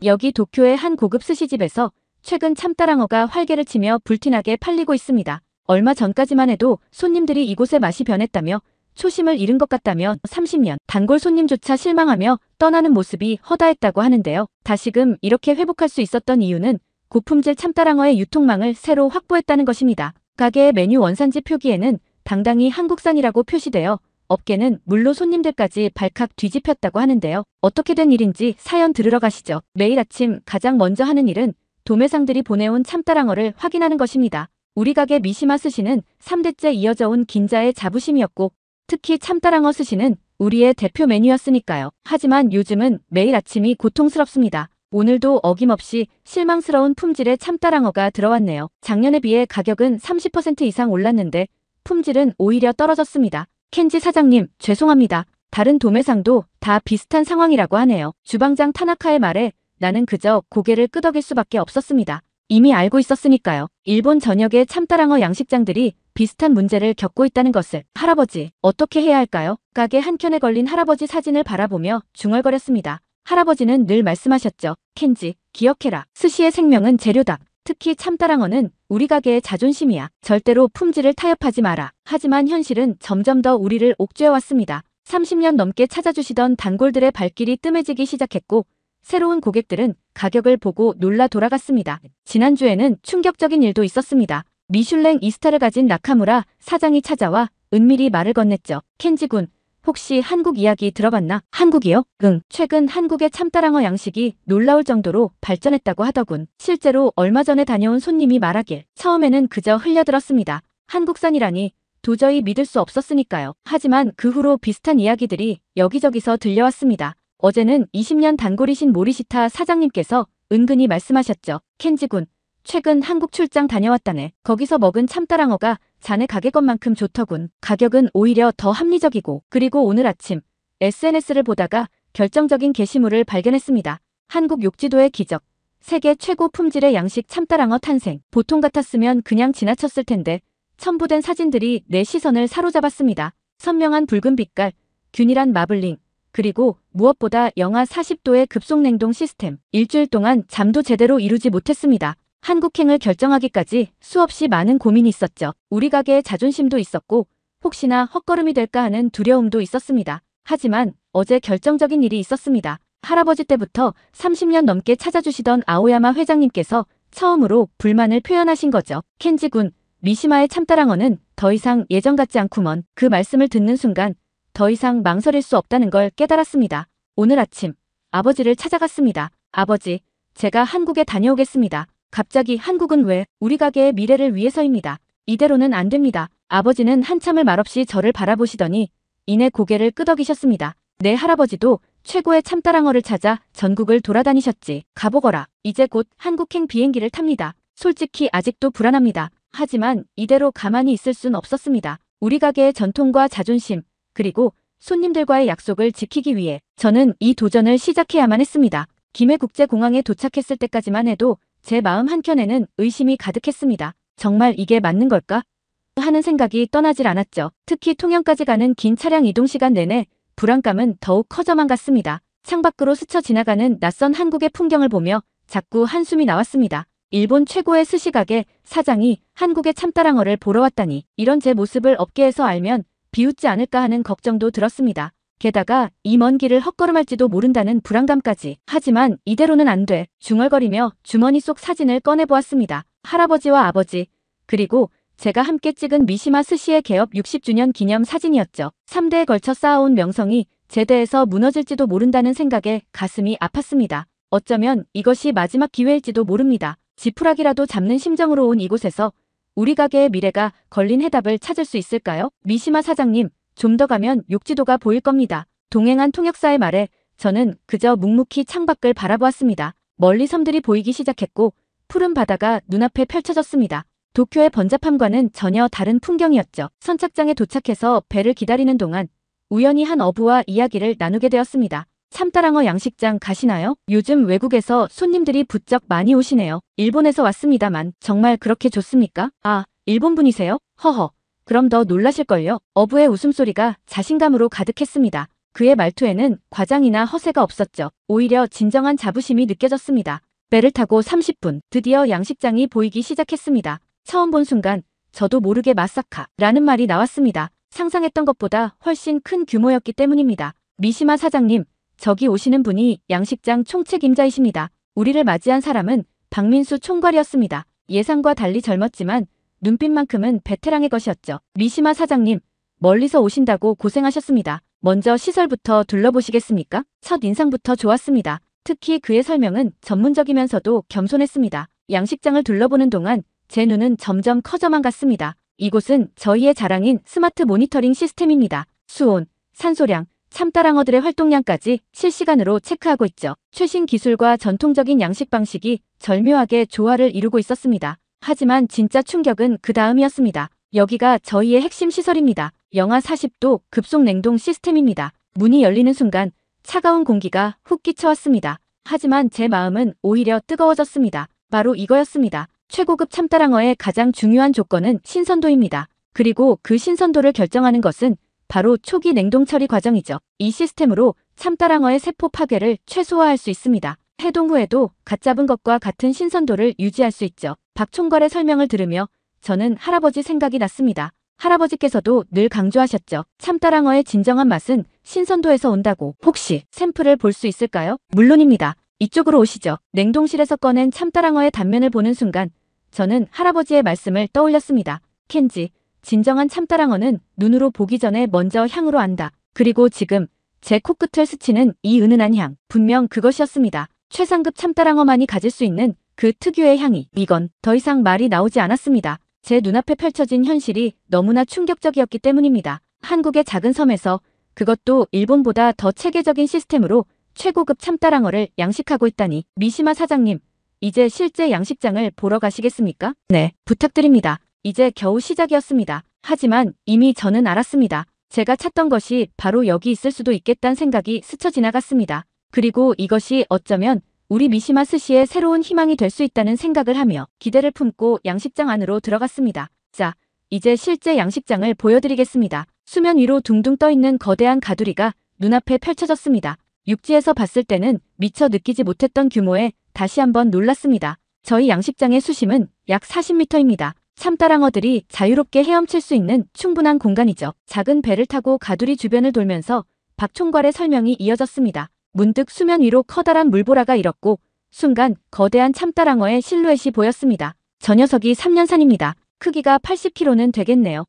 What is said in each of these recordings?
여기 도쿄의 한 고급 스시집에서 최근 참따랑어가 활개를 치며 불티나게 팔리고 있습니다. 얼마 전까지만 해도 손님들이 이곳의 맛이 변했다며 초심을 잃은 것 같다며 30년 단골 손님조차 실망하며 떠나는 모습이 허다했다고 하는데요. 다시금 이렇게 회복할 수 있었던 이유는 고품질 참따랑어의 유통망을 새로 확보했다는 것입니다. 가게의 메뉴 원산지 표기에는 당당히 한국산이라고 표시되어 업계는 물로 손님들까지 발칵 뒤집혔다고 하는데요. 어떻게 된 일인지 사연 들으러 가시죠. 매일 아침 가장 먼저 하는 일은 도매상들이 보내온 참따랑어를 확인하는 것입니다. 우리 가게 미시마 스시는 3대째 이어져 온 긴자의 자부심이었고 특히 참따랑어 스시는 우리의 대표 메뉴였으니까요. 하지만 요즘은 매일 아침이 고통스럽습니다. 오늘도 어김없이 실망스러운 품질의 참따랑어가 들어왔네요. 작년에 비해 가격은 30% 이상 올랐는데 품질은 오히려 떨어졌습니다. 켄지 사장님, 죄송합니다. 다른 도매상도 다 비슷한 상황이라고 하네요. 주방장 타나카의 말에 나는 그저 고개를 끄덕일 수밖에 없었습니다. 이미 알고 있었으니까요. 일본 전역의 참따랑어 양식장들이 비슷한 문제를 겪고 있다는 것을. 할아버지, 어떻게 해야 할까요? 가게 한켠에 걸린 할아버지 사진을 바라보며 중얼거렸습니다. 할아버지는 늘 말씀하셨죠. 켄지, 기억해라. 스시의 생명은 재료다. 특히 참따랑어는 우리 가게의 자존심이야. 절대로 품질을 타협하지 마라. 하지만 현실은 점점 더 우리를 옥죄어왔습니다. 30년 넘게 찾아주시던 단골들의 발길이 뜸해지기 시작했고 새로운 고객들은 가격을 보고 놀라 돌아갔습니다. 지난주에는 충격적인 일도 있었습니다. 미슐랭 2스타를 가진 나카무라 사장이 찾아와 은밀히 말을 건넸죠. 켄지군, 혹시 한국 이야기 들어봤나? 한국이요? 응. 최근 한국의 참따랑어 양식이 놀라울 정도로 발전했다고 하더군. 실제로 얼마 전에 다녀온 손님이 말하길 처음에는 그저 흘려들었습니다. 한국산이라니 도저히 믿을 수 없었으니까요. 하지만 그 후로 비슷한 이야기들이 여기저기서 들려왔습니다. 어제는 20년 단골이신 모리시타 사장님께서 은근히 말씀하셨죠. 켄지군, 최근 한국 출장 다녀왔다네. 거기서 먹은 참따랑어가 자네 가게 것만큼 좋더군. 가격은 오히려 더 합리적이고. 그리고 오늘 아침 SNS를 보다가 결정적인 게시물을 발견했습니다. 한국 욕지도의 기적. 세계 최고 품질의 양식 참따랑어 탄생. 보통 같았으면 그냥 지나쳤을 텐데 첨부된 사진들이 내 시선을 사로잡았습니다. 선명한 붉은 빛깔, 균일한 마블링, 그리고 무엇보다 영하 40도의 급속 냉동 시스템. 일주일 동안 잠도 제대로 이루지 못했습니다. 한국행을 결정하기까지 수없이 많은 고민이 있었죠. 우리 가게의 자존심도 있었고 혹시나 헛걸음이 될까 하는 두려움도 있었습니다. 하지만 어제 결정적인 일이 있었습니다. 할아버지 때부터 30년 넘게 찾아주시던 아오야마 회장님께서 처음으로 불만을 표현하신 거죠. 켄지군, 미시마의 참따랑어는 더 이상 예전 같지 않구먼. 그 말씀을 듣는 순간 더 이상 망설일 수 없다는 걸 깨달았습니다. 오늘 아침 아버지를 찾아갔습니다. 아버지, 제가 한국에 다녀오겠습니다. 갑자기 한국은 왜? 우리 가게의 미래를 위해서입니다. 이대로는 안 됩니다. 아버지는 한참을 말없이 저를 바라보시더니 이내 고개를 끄덕이셨습니다. 내 할아버지도 최고의 참따랑어를 찾아 전국을 돌아다니셨지. 가보거라. 이제 곧 한국행 비행기를 탑니다. 솔직히 아직도 불안합니다. 하지만 이대로 가만히 있을 순 없었습니다. 우리 가게의 전통과 자존심, 그리고 손님들과의 약속을 지키기 위해 저는 이 도전을 시작해야만 했습니다. 김해국제공항에 도착했을 때까지만 해도 제 마음 한켠에는 의심이 가득했습니다. 정말 이게 맞는 걸까? 하는 생각이 떠나질 않았죠. 특히 통영까지 가는 긴 차량 이동 시간 내내 불안감은 더욱 커져만 갔습니다. 창밖으로 스쳐 지나가는 낯선 한국의 풍경을 보며 자꾸 한숨이 나왔습니다. 일본 최고의 스시가게 사장이 한국의 참따랑어를 보러 왔다니, 이런 제 모습을 업계에서 알면 비웃지 않을까 하는 걱정도 들었습니다. 게다가 이 먼 길을 헛걸음할지도 모른다는 불안감까지. 하지만 이대로는 안 돼. 중얼거리며 주머니 속 사진을 꺼내보았습니다. 할아버지와 아버지, 그리고 제가 함께 찍은 미시마 스시의 개업 60주년 기념 사진이었죠. 3대에 걸쳐 쌓아온 명성이 제대에서 무너질지도 모른다는 생각에 가슴이 아팠습니다. 어쩌면 이것이 마지막 기회일지도 모릅니다. 지푸라기라도 잡는 심정으로 온 이곳에서 우리 가게의 미래가 걸린 해답을 찾을 수 있을까요? 미시마 사장님, 좀 더 가면 욕지도가 보일 겁니다. 동행한 통역사의 말에 저는 그저 묵묵히 창밖을 바라보았습니다. 멀리 섬들이 보이기 시작했고 푸른 바다가 눈앞에 펼쳐졌습니다. 도쿄의 번잡함과는 전혀 다른 풍경이었죠. 선착장에 도착해서 배를 기다리는 동안 우연히 한 어부와 이야기를 나누게 되었습니다. 참따랑어 양식장 가시나요? 요즘 외국에서 손님들이 부쩍 많이 오시네요. 일본에서 왔습니다만 정말 그렇게 좋습니까? 아, 일본 분이세요? 허허. 그럼 더 놀라실걸요? 어부의 웃음소리가 자신감으로 가득했습니다. 그의 말투에는 과장이나 허세가 없었죠. 오히려 진정한 자부심이 느껴졌습니다. 배를 타고 30분, 드디어 양식장이 보이기 시작했습니다. 처음 본 순간 저도 모르게 마사카라는 말이 나왔습니다. 상상했던 것보다 훨씬 큰 규모였기 때문입니다. 미시마 사장님, 저기 오시는 분이 양식장 총책임자이십니다. 우리를 맞이한 사람은 박민수 총괄이었습니다. 예상과 달리 젊었지만 눈빛만큼은 베테랑의 것이었죠. 미시마 사장님, 멀리서 오신다고 고생하셨습니다. 먼저 시설부터 둘러보시겠습니까? 첫 인상부터 좋았습니다. 특히 그의 설명은 전문적이면서도 겸손했습니다. 양식장을 둘러보는 동안 제 눈은 점점 커져만 갔습니다. 이곳은 저희의 자랑인 스마트 모니터링 시스템입니다. 수온, 산소량, 참따랑어들의 활동량까지 실시간으로 체크하고 있죠. 최신 기술과 전통적인 양식 방식이 절묘하게 조화를 이루고 있었습니다. 하지만 진짜 충격은 그 다음이었습니다. 여기가 저희의 핵심 시설입니다. 영하 40도 급속 냉동 시스템입니다. 문이 열리는 순간 차가운 공기가 훅 끼쳐왔습니다. 하지만 제 마음은 오히려 뜨거워졌습니다. 바로 이거였습니다. 최고급 참따랑어의 가장 중요한 조건은 신선도입니다. 그리고 그 신선도를 결정하는 것은 바로 초기 냉동 처리 과정이죠. 이 시스템으로 참따랑어의 세포 파괴를 최소화할 수 있습니다. 해동 후에도 갓 잡은 것과 같은 신선도를 유지할 수 있죠. 박 총괄의 설명을 들으며 저는 할아버지 생각이 났습니다. 할아버지께서도 늘 강조하셨죠. 참따랑어의 진정한 맛은 신선도에서 온다고. 혹시 샘플을 볼 수 있을까요? 물론입니다. 이쪽으로 오시죠. 냉동실에서 꺼낸 참따랑어의 단면을 보는 순간 저는 할아버지의 말씀을 떠올렸습니다. 켄지, 진정한 참따랑어는 눈으로 보기 전에 먼저 향으로 안다. 그리고 지금 제 코끝을 스치는 이 은은한 향, 분명 그것이었습니다. 최상급 참따랑어만이 가질 수 있는 그 특유의 향이. 이건 더 이상 말이 나오지 않았습니다. 제 눈앞에 펼쳐진 현실이 너무나 충격적이었기 때문입니다. 한국의 작은 섬에서, 그것도 일본보다 더 체계적인 시스템으로 최고급 참따랑어를 양식하고 있다니. 미시마 사장님, 이제 실제 양식장을 보러 가시겠습니까? 네, 부탁드립니다. 이제 겨우 시작이었습니다. 하지만 이미 저는 알았습니다. 제가 찾던 것이 바로 여기 있을 수도 있겠다는 생각이 스쳐 지나갔습니다. 그리고 이것이 어쩌면 우리 미시마 스시의 새로운 희망이 될 수 있다는 생각을 하며 기대를 품고 양식장 안으로 들어갔습니다. 자, 이제 실제 양식장을 보여드리겠습니다. 수면 위로 둥둥 떠있는 거대한 가두리가 눈앞에 펼쳐졌습니다. 육지에서 봤을 때는 미처 느끼지 못했던 규모에 다시 한번 놀랐습니다. 저희 양식장의 수심은 약 40m입니다. 참따랑어들이 자유롭게 헤엄칠 수 있는 충분한 공간이죠. 작은 배를 타고 가두리 주변을 돌면서 박 총괄의 설명이 이어졌습니다. 문득 수면 위로 커다란 물보라가 일었고 순간 거대한 참따랑어의 실루엣이 보였습니다. 저 녀석이 3년산입니다. 크기가 80kg는 되겠네요.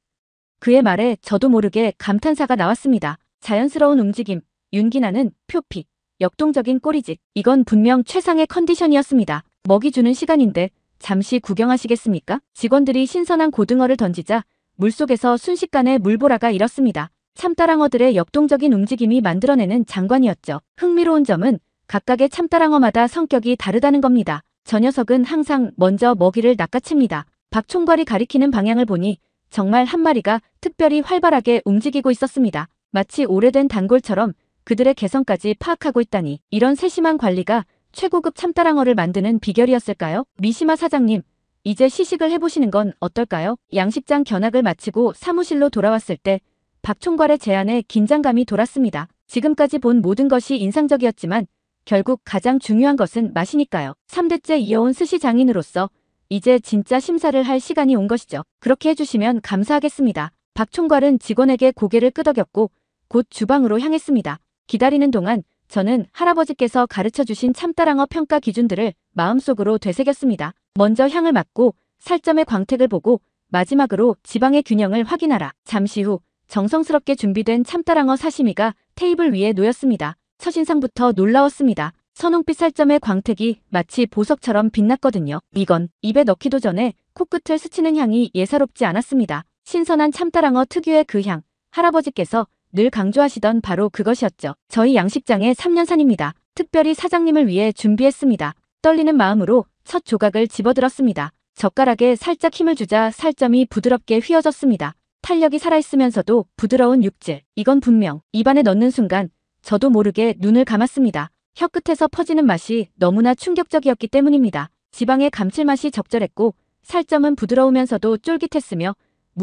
그의 말에 저도 모르게 감탄사가 나왔습니다. 자연스러운 움직임, 윤기나는 표피, 역동적인 꼬리짓. 이건 분명 최상의 컨디션이었습니다. 먹이 주는 시간인데 잠시 구경하시겠습니까? 직원들이 신선한 고등어를 던지자 물속에서 순식간에 물보라가 일었습니다. 참따랑어들의 역동적인 움직임이 만들어내는 장관이었죠. 흥미로운 점은 각각의 참따랑어마다 성격이 다르다는 겁니다. 저 녀석은 항상 먼저 먹이를 낚아챕니다. 박 총괄이 가리키는 방향을 보니 정말 한 마리가 특별히 활발하게 움직이고 있었습니다. 마치 오래된 단골처럼 그들의 개성까지 파악하고 있다니. 이런 세심한 관리가 최고급 참따랑어를 만드는 비결이었을까요? 미시마 사장님, 이제 시식을 해보시는 건 어떨까요? 양식장 견학을 마치고 사무실로 돌아왔을 때 박 총괄의 제안에 긴장감이 돌았습니다. 지금까지 본 모든 것이 인상적이었지만 결국 가장 중요한 것은 맛이니까요. 3대째 이어온 스시 장인으로서 이제 진짜 심사를 할 시간이 온 것이죠. 그렇게 해주시면 감사하겠습니다. 박 총괄은 직원에게 고개를 끄덕였고 곧 주방으로 향했습니다. 기다리는 동안 저는 할아버지께서 가르쳐주신 참따랑어 평가 기준들을 마음속으로 되새겼습니다. 먼저 향을 맡고 살점의 광택을 보고 마지막으로 지방의 균형을 확인하라. 잠시 후 정성스럽게 준비된 참따랑어 사시미가 테이블 위에 놓였습니다. 첫인상부터 놀라웠습니다. 선홍빛 살점의 광택이 마치 보석처럼 빛났거든요. 이건 입에 넣기도 전에 코끝을 스치는 향이 예사롭지 않았습니다. 신선한 참따랑어 특유의 그 향, 할아버지께서 늘 강조하시던 바로 그것이었죠. 저희 양식장의 3년산입니다. 특별히 사장님을 위해 준비했습니다. 떨리는 마음으로 첫 조각을 집어들었습니다. 젓가락에 살짝 힘을 주자 살점이 부드럽게 휘어졌습니다. 탄력이 살아있으면서도 부드러운 육질. 이건 분명 입안에 넣는 순간 저도 모르게 눈을 감았습니다. 혀끝에서 퍼지는 맛이 너무나 충격적이었기 때문입니다. 지방의 감칠맛이 적절했고 살점은 부드러우면서도 쫄깃했으며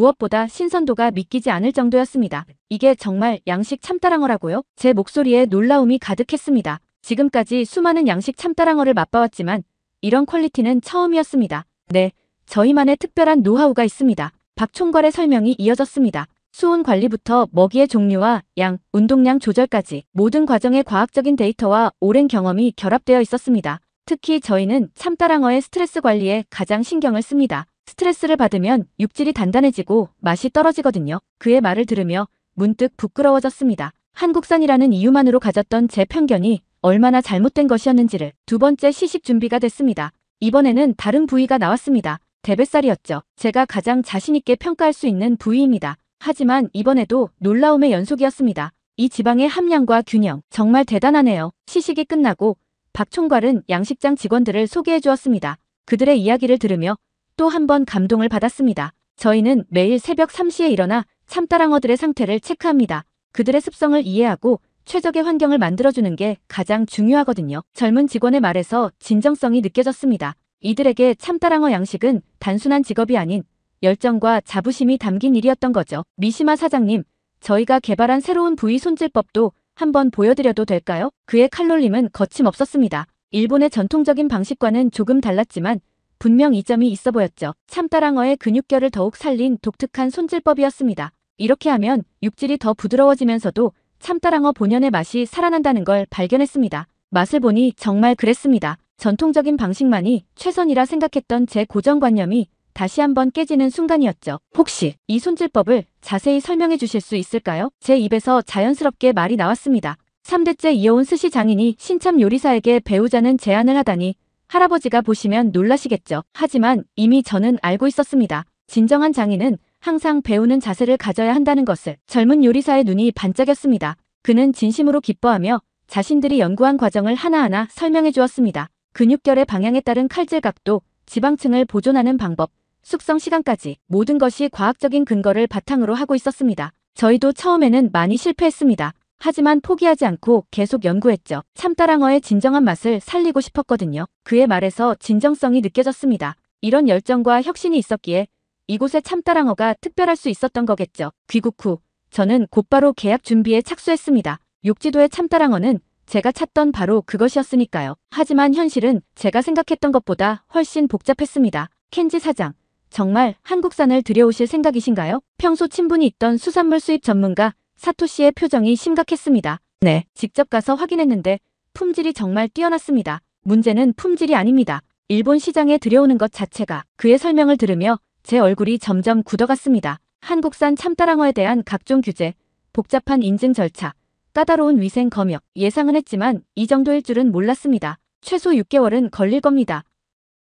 무엇보다 신선도가 믿기지 않을 정도였습니다. 이게 정말 양식 참따랑어라고요? 제 목소리에 놀라움이 가득했습니다. 지금까지 수많은 양식 참따랑어를 맛봐왔지만 이런 퀄리티는 처음이었습니다. 네, 저희만의 특별한 노하우가 있습니다. 박 총괄의 설명이 이어졌습니다. 수온 관리부터 먹이의 종류와 양, 운동량 조절까지 모든 과정에 과학적인 데이터와 오랜 경험이 결합되어 있었습니다. 특히 저희는 참따랑어의 스트레스 관리에 가장 신경을 씁니다. 스트레스를 받으면 육질이 단단해지고 맛이 떨어지거든요. 그의 말을 들으며 문득 부끄러워졌습니다. 한국산이라는 이유만으로 가졌던 제 편견이 얼마나 잘못된 것이었는지를. 두 번째 시식 준비가 됐습니다. 이번에는 다른 부위가 나왔습니다. 대뱃살이었죠. 제가 가장 자신있게 평가할 수 있는 부위입니다. 하지만 이번에도 놀라움의 연속이었습니다. 이 지방의 함량과 균형, 정말 대단하네요. 시식이 끝나고 박 총괄은 양식장 직원들을 소개해 주었습니다. 그들의 이야기를 들으며 또 한 번 감동을 받았습니다. 저희는 매일 새벽 3시에 일어나 참따랑어들의 상태를 체크합니다. 그들의 습성을 이해하고 최적의 환경을 만들어주는 게 가장 중요하거든요. 젊은 직원의 말에서 진정성이 느껴졌습니다. 이들에게 참따랑어 양식은 단순한 직업이 아닌 열정과 자부심이 담긴 일이었던 거죠. 미시마 사장님, 저희가 개발한 새로운 부위 손질법도 한번 보여드려도 될까요? 그의 칼놀림은 거침없었습니다. 일본의 전통적인 방식과는 조금 달랐지만 분명 이점이 있어 보였죠. 참따랑어의 근육결을 더욱 살린 독특한 손질법이었습니다. 이렇게 하면 육질이 더 부드러워지면서도 참따랑어 본연의 맛이 살아난다는 걸 발견했습니다. 맛을 보니 정말 그랬습니다. 전통적인 방식만이 최선이라 생각했던 제 고정관념이 다시 한번 깨지는 순간이었죠. 혹시 이 손질법을 자세히 설명해 주실 수 있을까요? 제 입에서 자연스럽게 말이 나왔습니다. 3대째 이어온 스시 장인이 신참 요리사에게 배우자는 제안을 하다니 할아버지가 보시면 놀라시겠죠. 하지만 이미 저는 알고 있었습니다. 진정한 장인은 항상 배우는 자세를 가져야 한다는 것을. 젊은 요리사의 눈이 반짝였습니다. 그는 진심으로 기뻐하며 자신들이 연구한 과정을 하나하나 설명해 주었습니다. 근육결의 방향에 따른 칼질 각도, 지방층을 보존하는 방법, 숙성 시간까지 모든 것이 과학적인 근거를 바탕으로 하고 있었습니다. 저희도 처음에는 많이 실패했습니다. 하지만 포기하지 않고 계속 연구했죠. 참따랑어의 진정한 맛을 살리고 싶었거든요. 그의 말에서 진정성이 느껴졌습니다. 이런 열정과 혁신이 있었기에 이곳의 참따랑어가 특별할 수 있었던 거겠죠. 귀국 후 저는 곧바로 계약 준비에 착수했습니다. 욕지도의 참따랑어는 제가 찾던 바로 그것이었으니까요. 하지만 현실은 제가 생각했던 것보다 훨씬 복잡했습니다. 켄지 사장, 정말 한국산을 들여오실 생각이신가요? 평소 친분이 있던 수산물 수입 전문가 사토 씨의 표정이 심각했습니다. 네, 직접 가서 확인했는데 품질이 정말 뛰어났습니다. 문제는 품질이 아닙니다. 일본 시장에 들여오는 것 자체가. 그의 설명을 들으며 제 얼굴이 점점 굳어갔습니다. 한국산 참따랑어에 대한 각종 규제, 복잡한 인증 절차, 까다로운 위생 검역, 예상은 했지만 이 정도일 줄은 몰랐습니다. 최소 6개월은 걸릴 겁니다.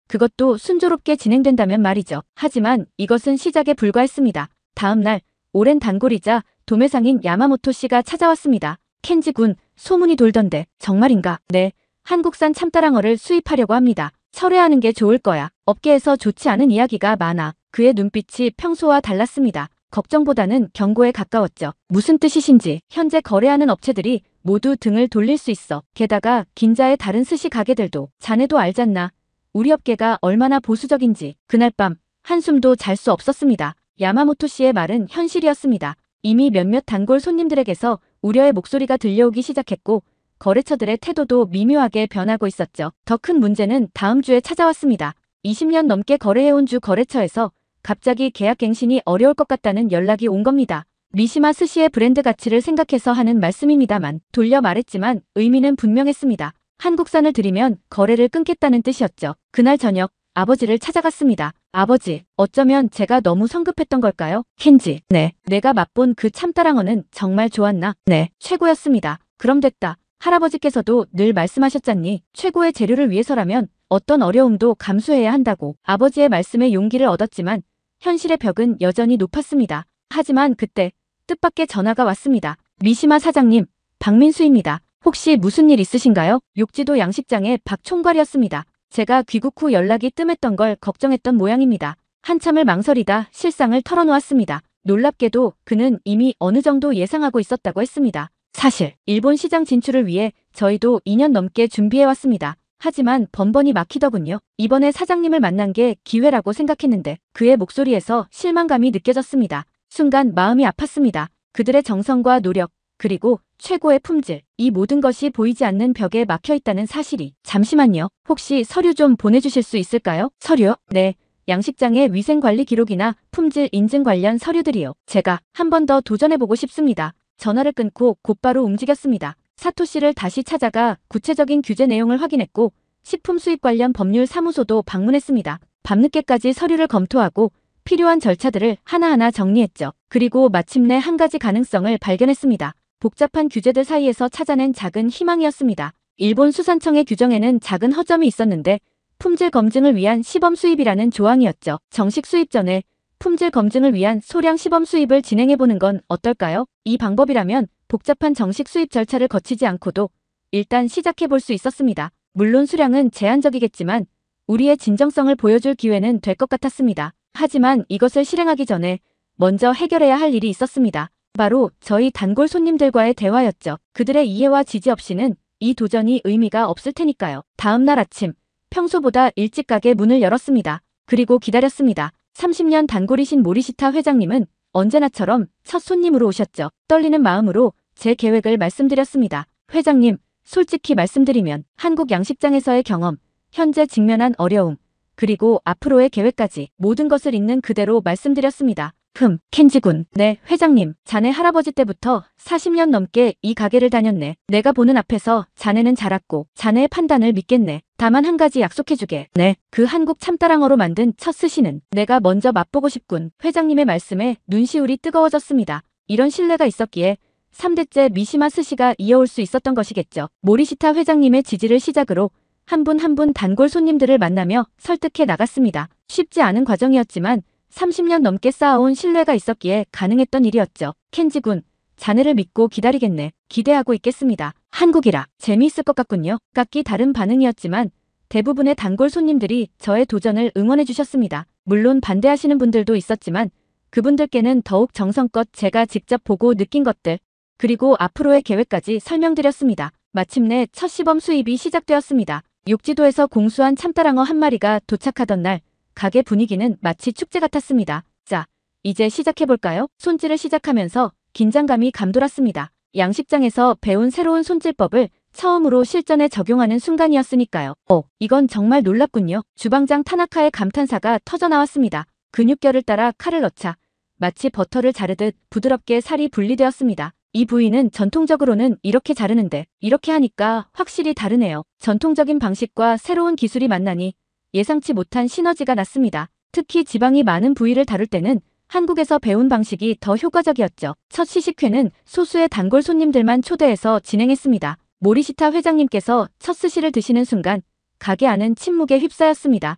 그것도 순조롭게 진행된다면 말이죠. 하지만 이것은 시작에 불과했습니다. 다음 날 오랜 단골이자 도매상인 야마모토 씨가 찾아왔습니다. 켄지 군, 소문이 돌던데 정말인가? 네, 한국산 참따랑어를 수입하려고 합니다. 철회하는 게 좋을 거야. 업계에서 좋지 않은 이야기가 많아. 그의 눈빛이 평소와 달랐습니다. 걱정보다는 경고에 가까웠죠. 무슨 뜻이신지. 현재 거래하는 업체들이 모두 등을 돌릴 수 있어. 게다가 긴자의 다른 스시 가게들도. 자네도 알잖나. 우리 업계가 얼마나 보수적인지. 그날 밤 한숨도 잘 수 없었습니다. 야마모토 씨의 말은 현실이었습니다. 이미 몇몇 단골 손님들에게서 우려의 목소리가 들려오기 시작했고 거래처들의 태도도 미묘하게 변하고 있었죠. 더 큰 문제는 다음 주에 찾아왔습니다. 20년 넘게 거래해온 주 거래처에서 갑자기 계약 갱신이 어려울 것 같다는 연락이 온 겁니다. 미시마 스시의 브랜드 가치를 생각해서 하는 말씀입니다만 돌려 말했지만 의미는 분명했습니다. 한국산을 들이면 거래를 끊겠다는 뜻이었죠. 그날 저녁 아버지를 찾아갔습니다. 아버지, 어쩌면 제가 너무 성급했던 걸까요? 켄지, 네. 내가 맛본 그 참따랑어는 정말 좋았나? 네, 최고였습니다. 그럼 됐다. 할아버지께서도 늘 말씀하셨잖니. 최고의 재료를 위해서라면 어떤 어려움도 감수해야 한다고. 아버지의 말씀에 용기를 얻었지만 현실의 벽은 여전히 높았습니다. 하지만 그때 뜻밖의 전화가 왔습니다. 미시마 사장님, 박민수입니다. 혹시 무슨 일 있으신가요? 욕지도 양식장의 박 총괄이었습니다. 제가 귀국 후 연락이 뜸했던 걸 걱정했던 모양입니다. 한참을 망설이다 실상을 털어놓았습니다. 놀랍게도 그는 이미 어느 정도 예상하고 있었다고 했습니다. 사실 일본 시장 진출을 위해 저희도 2년 넘게 준비해왔습니다. 하지만 번번이 막히더군요. 이번에 사장님을 만난 게 기회라고 생각했는데 그의 목소리에서 실망감이 느껴졌습니다. 순간 마음이 아팠습니다. 그들의 정성과 노력, 그리고 최고의 품질, 이 모든 것이 보이지 않는 벽에 막혀 있다는 사실이. 잠시만요. 혹시 서류 좀 보내주실 수 있을까요? 서류요? 네. 양식장의 위생관리 기록이나 품질 인증 관련 서류들이요. 제가 한 번 더 도전해보고 싶습니다. 전화를 끊고 곧바로 움직였습니다. 사토시를 다시 찾아가 구체적인 규제 내용을 확인했고 식품 수입 관련 법률 사무소도 방문했습니다. 밤늦게까지 서류를 검토하고 필요한 절차들을 하나하나 정리했죠. 그리고 마침내 한 가지 가능성을 발견했습니다. 복잡한 규제들 사이에서 찾아낸 작은 희망이었습니다. 일본 수산청의 규정에는 작은 허점이 있었는데 품질 검증을 위한 시범 수입이라는 조항이었죠. 정식 수입 전에 품질 검증을 위한 소량 시범 수입을 진행해보는 건 어떨까요? 이 방법이라면 복잡한 정식 수입 절차를 거치지 않고도 일단 시작해볼 수 있었습니다. 물론 수량은 제한적이겠지만 우리의 진정성을 보여줄 기회는 될 것 같았습니다. 하지만 이것을 실행하기 전에 먼저 해결해야 할 일이 있었습니다. 바로 저희 단골 손님들과의 대화였죠. 그들의 이해와 지지 없이는 이 도전이 의미가 없을 테니까요. 다음 날 아침, 평소보다 일찍 가게 문을 열었습니다. 그리고 기다렸습니다. 30년 단골이신 모리시타 회장님은 언제나처럼 첫 손님으로 오셨죠. 떨리는 마음으로 제 계획을 말씀드렸습니다. 회장님, 솔직히 말씀드리면 한국 양식장에서의 경험, 현재 직면한 어려움, 그리고 앞으로의 계획까지 모든 것을 있는 그대로 말씀드렸습니다. 켄지군. 네, 회장님. 자네 할아버지 때부터 40년 넘게 이 가게를 다녔네. 내가 보는 앞에서 자네는 자랐고 자네의 판단을 믿겠네. 다만 한 가지 약속해주게. 네, 그 한국 참따랑어로 만든 첫 스시는 내가 먼저 맛보고 싶군. 회장님의 말씀에 눈시울이 뜨거워졌습니다. 이런 신뢰가 있었기에 3대째 미시마 스시가 이어올 수 있었던 것이겠죠. 모리시타 회장님의 지지를 시작으로 한 분 한 분 단골 손님들을 만나며 설득해 나갔습니다. 쉽지 않은 과정이었지만 30년 넘게 쌓아온 신뢰가 있었기에 가능했던 일이었죠. 켄지군, 자네를 믿고 기다리겠네. 기대하고 있겠습니다. 한국이라 재미있을 것 같군요. 각기 다른 반응이었지만 대부분의 단골 손님들이 저의 도전을 응원해 주셨습니다. 물론 반대하시는 분들도 있었지만 그분들께는 더욱 정성껏 제가 직접 보고 느낀 것들, 그리고 앞으로의 계획까지 설명드렸습니다. 마침내 첫 시범 수입이 시작되었습니다. 욕지도에서 공수한 참따랑어 한 마리가 도착하던 날, 가게 분위기는 마치 축제 같았습니다. 자, 이제 시작해볼까요? 손질을 시작하면서 긴장감이 감돌았습니다. 양식장에서 배운 새로운 손질법을 처음으로 실전에 적용하는 순간이었으니까요. 이건 정말 놀랍군요. 주방장 타나카의 감탄사가 터져나왔습니다. 근육결을 따라 칼을 넣자 마치 버터를 자르듯 부드럽게 살이 분리되었습니다. 이 부위는 전통적으로는 이렇게 자르는데 이렇게 하니까 확실히 다르네요. 전통적인 방식과 새로운 기술이 만나니 예상치 못한 시너지가 났습니다. 특히 지방이 많은 부위를 다룰 때는 한국에서 배운 방식이 더 효과적이었죠. 첫 시식회는 소수의 단골 손님들만 초대해서 진행했습니다. 모리시타 회장님께서 첫 스시를 드시는 순간 가게 안은 침묵에 휩싸였습니다.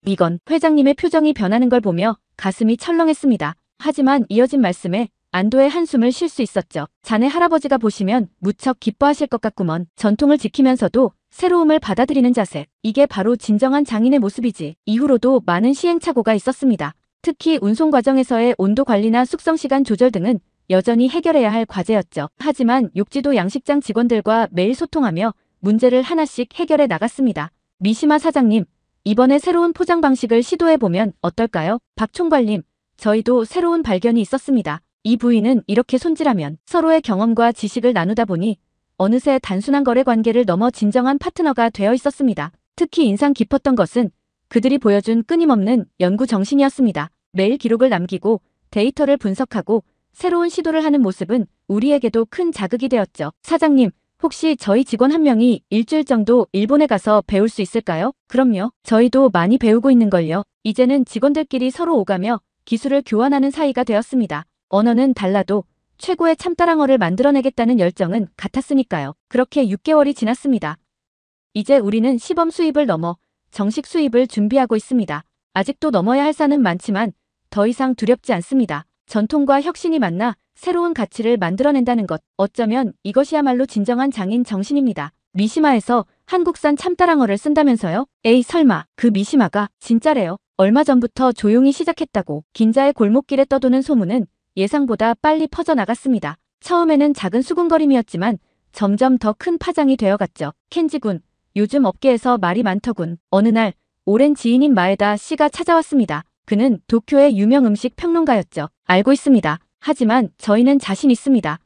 이건 회장님의 표정이 변하는 걸 보며 가슴이 철렁했습니다. 하지만 이어진 말씀에 안도의 한숨을 쉴 수 있었죠. 자네 할아버지가 보시면 무척 기뻐하실 것 같구먼. 전통을 지키면서도 새로움을 받아들이는 자세. 이게 바로 진정한 장인의 모습이지. 이후로도 많은 시행착오가 있었습니다. 특히 운송 과정에서의 온도 관리나 숙성 시간 조절 등은 여전히 해결해야 할 과제였죠. 하지만 욕지도 양식장 직원들과 매일 소통하며 문제를 하나씩 해결해 나갔습니다. 미시마 사장님, 이번에 새로운 포장 방식을 시도해보면 어떨까요? 박 총괄님, 저희도 새로운 발견이 있었습니다. 이 부위는 이렇게 손질하면 서로의 경험과 지식을 나누다 보니 어느새 단순한 거래 관계를 넘어 진정한 파트너가 되어 있었습니다. 특히 인상 깊었던 것은 그들이 보여준 끊임없는 연구 정신이었습니다. 매일 기록을 남기고 데이터를 분석하고 새로운 시도를 하는 모습은 우리에게도 큰 자극이 되었죠. 사장님, 혹시 저희 직원 한 명이 일주일 정도 일본에 가서 배울 수 있을까요? 그럼요. 저희도 많이 배우고 있는걸요. 이제는 직원들끼리 서로 오가며 기술을 교환하는 사이가 되었습니다. 언어는 달라도 최고의 참따랑어를 만들어내겠다는 열정은 같았으니까요. 그렇게 6개월이 지났습니다. 이제 우리는 시범 수입을 넘어 정식 수입을 준비하고 있습니다. 아직도 넘어야 할 산은 많지만 더 이상 두렵지 않습니다. 전통과 혁신이 만나 새로운 가치를 만들어낸다는 것. 어쩌면 이것이야말로 진정한 장인 정신입니다. 미시마에서 한국산 참따랑어를 쓴다면서요? 에이 설마 그 미시마가 진짜래요. 얼마 전부터 조용히 시작했다고. 긴자의 골목길에 떠도는 소문은 예상보다 빨리 퍼져나갔습니다. 처음에는 작은 수군거림이었지만 점점 더 큰 파장이 되어갔죠. 켄지군, 요즘 업계에서 말이 많더군. 어느 날 오랜 지인인 마에다 씨가 찾아왔습니다. 그는 도쿄의 유명 음식 평론가였죠. 알고 있습니다. 하지만 저희는 자신 있습니다.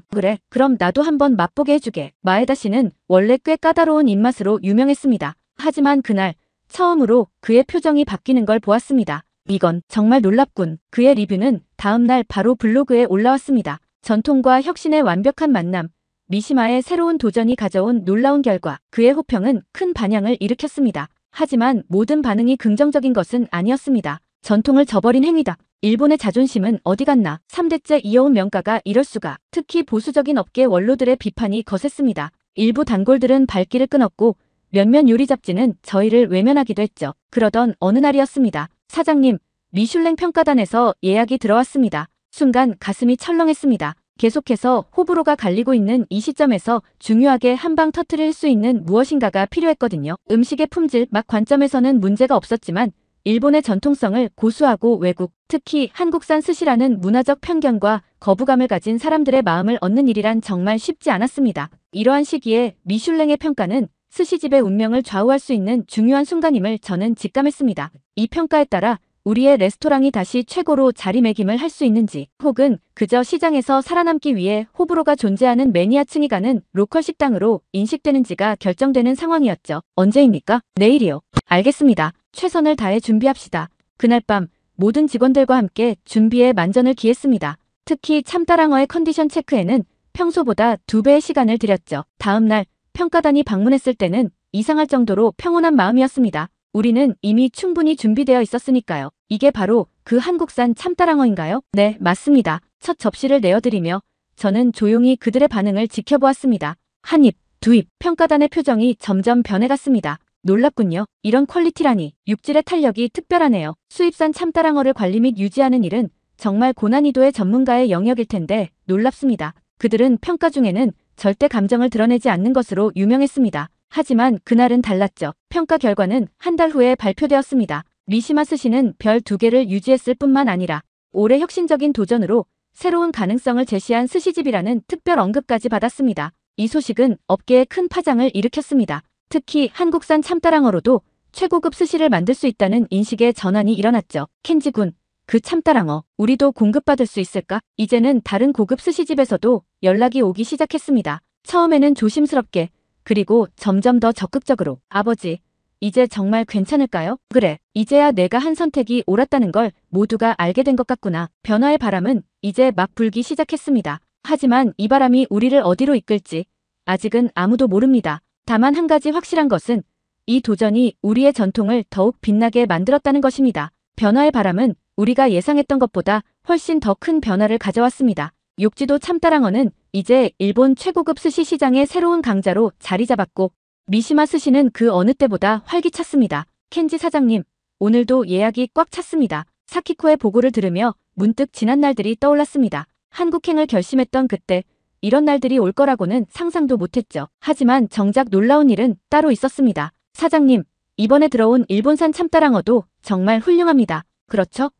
그래. 그럼 나도 한번 맛보게 해주게. 마에다 씨는 원래 꽤 까다로운 입맛으로 유명했습니다. 하지만 그날 처음으로 그의 표정이 바뀌는 걸 보았습니다. 이건 정말 놀랍군. 그의 리뷰는 다음날 바로 블로그에 올라왔습니다. 전통과 혁신의 완벽한 만남. 미시마의 새로운 도전이 가져온 놀라운 결과. 그의 호평은 큰 반향을 일으켰습니다. 하지만 모든 반응이 긍정적인 것은 아니었습니다. 전통을 저버린 행위다. 일본의 자존심은 어디 갔나. 3대째 이어온 명가가 이럴 수가. 특히 보수적인 업계 원로들의 비판이 거셌습니다. 일부 단골들은 발길을 끊었고 몇몇 요리 잡지는 저희를 외면하기도 했죠. 그러던 어느 날이었습니다. 사장님, 미슐랭 평가단에서 예약이 들어왔습니다. 순간 가슴이 철렁했습니다. 계속해서 호불호가 갈리고 있는 이 시점에서 중요하게 한방 터뜨릴 수 있는 무엇인가가 필요했거든요. 음식의 품질, 맛 관점에서는 문제가 없었지만 일본의 전통성을 고수하고 외국, 특히 한국산 스시라는 문화적 편견과 거부감을 가진 사람들의 마음을 얻는 일이란 정말 쉽지 않았습니다. 이러한 시기에 미슐랭의 평가는 스시집의 운명을 좌우할 수 있는 중요한 순간임을 저는 직감했습니다. 이 평가에 따라 우리의 레스토랑이 다시 최고로 자리매김을 할 수 있는지, 혹은 그저 시장에서 살아남기 위해 호불호가 존재하는 매니아층이 가는 로컬 식당으로 인식되는지가 결정되는 상황이었죠. 언제입니까? 내일이요. 알겠습니다. 최선을 다해 준비합시다. 그날 밤 모든 직원들과 함께 준비에 만전을 기했습니다. 특히 참따랑어의 컨디션 체크에는 평소보다 2배의 시간을 들였죠. 다음 날 평가단이 방문했을 때는 이상할 정도로 평온한 마음이었습니다. 우리는 이미 충분히 준비되어 있었으니까요. 이게 바로 그 한국산 참따랑어인가요? 네, 맞습니다. 첫 접시를 내어드리며 저는 조용히 그들의 반응을 지켜보았습니다. 한 입, 두 입, 평가단의 표정이 점점 변해갔습니다. 놀랍군요. 이런 퀄리티라니. 육질의 탄력이 특별하네요. 수입산 참따랑어를 관리 및 유지하는 일은 정말 고난이도의 전문가의 영역일 텐데 놀랍습니다. 그들은 평가 중에는 절대 감정을 드러내지 않는 것으로 유명했습니다. 하지만 그날은 달랐죠. 평가 결과는 한 달 후에 발표되었습니다. 미시마 스시는 별 2개를 유지했을 뿐만 아니라 올해 혁신적인 도전으로 새로운 가능성을 제시한 스시집이라는 특별 언급까지 받았습니다. 이 소식은 업계에 큰 파장을 일으켰습니다. 특히 한국산 참따랑어로도 최고급 스시를 만들 수 있다는 인식의 전환이 일어났죠. 켄지군, 그 참따랑어 우리도 공급받을 수 있을까? 이제는 다른 고급 스시집에서도 연락이 오기 시작했습니다. 처음에는 조심스럽게, 그리고 점점 더 적극적으로. 아버지, 이제 정말 괜찮을까요? 그래, 이제야 내가 한 선택이 옳았다는 걸 모두가 알게 된 것 같구나. 변화의 바람은 이제 막 불기 시작했습니다. 하지만 이 바람이 우리를 어디로 이끌지 아직은 아무도 모릅니다. 다만 한 가지 확실한 것은 이 도전이 우리의 전통을 더욱 빛나게 만들었다는 것입니다. 변화의 바람은 우리가 예상했던 것보다 훨씬 더 큰 변화를 가져왔습니다. 욕지도 참따랑어는 이제 일본 최고급 스시 시장의 새로운 강자로 자리 잡았고 미시마 스시는 그 어느 때보다 활기찼습니다. 켄지 사장님, 오늘도 예약이 꽉 찼습니다. 사키코의 보고를 들으며 문득 지난 날들이 떠올랐습니다. 한국행을 결심했던 그때 이런 날들이 올 거라고는 상상도 못했죠. 하지만 정작 놀라운 일은 따로 있었습니다. 사장님, 이번에 들어온 일본산 참따랑어도 정말 훌륭합니다. 그렇죠?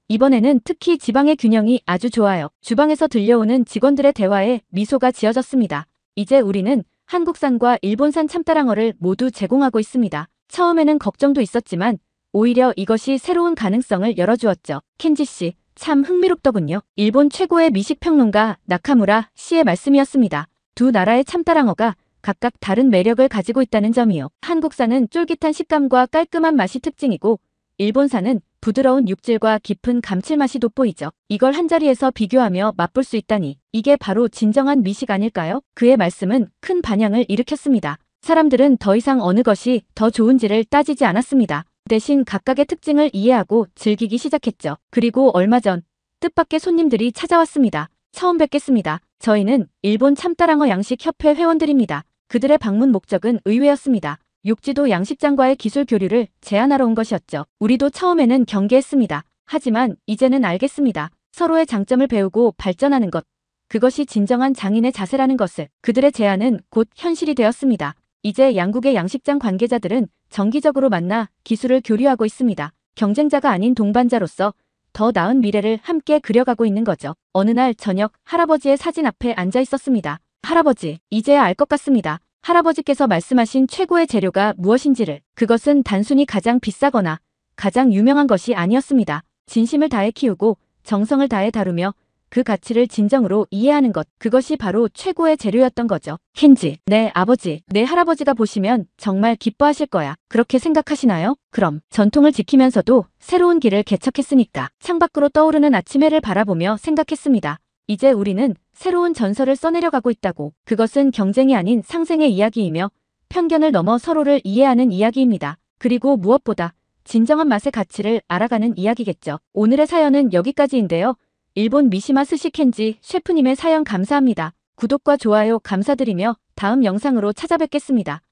이번에는 특히 지방의 균형이 아주 좋아요. 주방에서 들려오는 직원들의 대화에 미소가 지어졌습니다. 이제 우리는 한국산과 일본산 참따랑어를 모두 제공하고 있습니다. 처음에는 걱정도 있었지만 오히려 이것이 새로운 가능성을 열어주었죠. 켄지 씨, 참 흥미롭더군요. 일본 최고의 미식평론가 나카무라 씨의 말씀이었습니다. 두 나라의 참따랑어가 각각 다른 매력을 가지고 있다는 점이요. 한국산은 쫄깃한 식감과 깔끔한 맛이 특징이고 일본산은 부드러운 육질과 깊은 감칠맛이 돋보이죠. 이걸 한자리에서 비교하며 맛볼 수 있다니 이게 바로 진정한 미식 아닐까요? 그의 말씀은 큰 반향을 일으켰습니다. 사람들은 더 이상 어느 것이 더 좋은지를 따지지 않았습니다. 대신 각각의 특징을 이해하고 즐기기 시작했죠. 그리고 얼마 전 뜻밖의 손님들이 찾아왔습니다. 처음 뵙겠습니다. 저희는 일본 참따랑어 양식협회 회원들입니다. 그들의 방문 목적은 의외였습니다. 욕지도 양식장과의 기술 교류를 제안하러 온 것이었죠. 우리도 처음에는 경계했습니다. 하지만 이제는 알겠습니다. 서로의 장점을 배우고 발전하는 것. 그것이 진정한 장인의 자세라는 것을. 그들의 제안은 곧 현실이 되었습니다. 이제 양국의 양식장 관계자들은 정기적으로 만나 기술을 교류하고 있습니다. 경쟁자가 아닌 동반자로서 더 나은 미래를 함께 그려가고 있는 거죠. 어느 날 저녁 할아버지의 사진 앞에 앉아 있었습니다. 할아버지, 이제야 알 것 같습니다. 할아버지께서 말씀하신 최고의 재료가 무엇인지를, 그것은 단순히 가장 비싸거나 가장 유명한 것이 아니었습니다. 진심을 다해 키우고 정성을 다해 다루며 그 가치를 진정으로 이해하는 것, 그것이 바로 최고의 재료였던 거죠. 켄지, 내 아버지, 내 할아버지가 보시면 정말 기뻐하실 거야. 그렇게 생각하시나요? 그럼 전통을 지키면서도 새로운 길을 개척했으니까 창밖으로 떠오르는 아침 해를 바라보며 생각했습니다. 이제 우리는 새로운 전설을 써내려가고 있다고. 그것은 경쟁이 아닌 상생의 이야기이며 편견을 넘어 서로를 이해하는 이야기입니다. 그리고 무엇보다 진정한 맛의 가치를 알아가는 이야기겠죠. 오늘의 사연은 여기까지인데요. 일본 미시마 스시 켄지 셰프님의 사연 감사합니다. 구독과 좋아요 감사드리며 다음 영상으로 찾아뵙겠습니다.